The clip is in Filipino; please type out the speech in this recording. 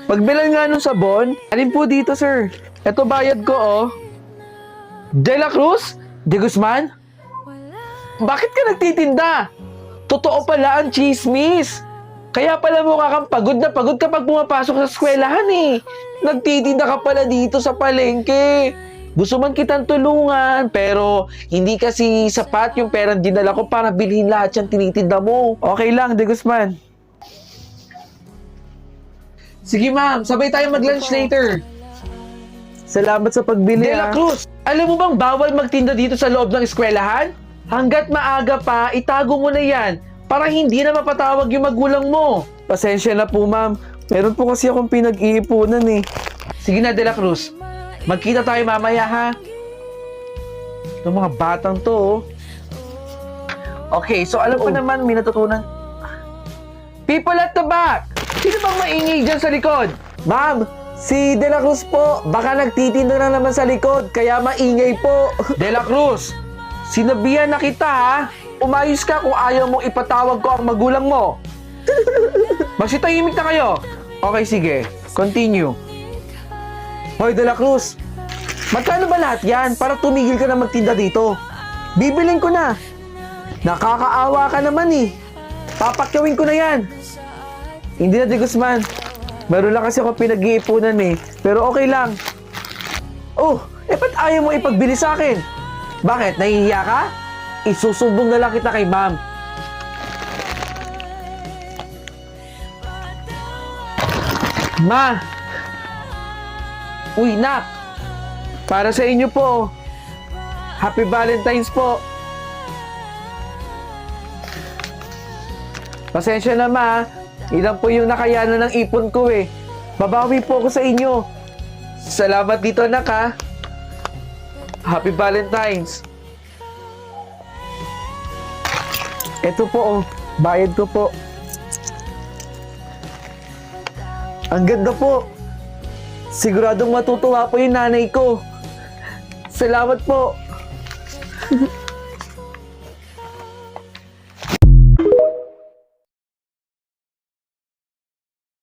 Pagbilan nga nung sabon, alin po dito, sir? Ito bayad ko, oh. De La Cruz? De Guzman? Bakit ka nagtitinda? Totoo pala ang chismis. Kaya pala mukha kang pagod na pagod kapag pumapasok sa eskwelahan eh. Nagtitinda ka pala dito sa palengke. Gusto man kitang tulungan, pero hindi kasi sapat yung perang dinala ko para bilhin lahat yung tinitinda mo. Okay lang, De Guzman. Sige ma'am, sabay tayo mag-lunch later. Salamat sa pagbili. De La Cruz, alam mo bang bawal magtinda dito sa loob ng eskwelahan? Hanggat maaga pa, itago mo na yan para hindi na mapatawag yung magulang mo. Pasensya na po ma'am, meron po kasi akong pinag-iipunan eh. Sige na De La Cruz, magkita tayo mamaya ha. Itong mga batang to oh. Okay, so alam ko naman may natutunan. People at the back! Sino bang maingay dyan sa likod? Ma'am, si De La Cruz po, baka nagtitinda na naman sa likod, kaya maingay po. De La Cruz, sinabihan na kita ha. Umayos ka kung ayaw mong ipatawag ko ang magulang mo. Magsitahimik na kayo. Okay, sige. Continue. Hoy, De La Cruz, magkano ba lahat yan para tumigil ka na magtinda dito? Bibilin ko na. Nakakaawa ka naman eh. Papakyawin ko na yan. Hindi na, De Guzman. Meron lang kasi ako pinag-iipunan eh. Pero okay lang. Oh, ba't ayaw mo ipagbili sa akin? Bakit? Nahihiya ka? Isusumbong na lang kita kay ma'am. Ma! Uy, nak! Para sa inyo po. Happy Valentine's po. Pasensya na ma. Ilan po yung nakayanan ng ipon ko eh. Babawi po ako sa inyo. Salamat dito anak ha. Happy Valentine's. Ito po oh. Bayad ko po. Ang ganda po. Siguradong matutuwa po yung nanay ko. Salamat po.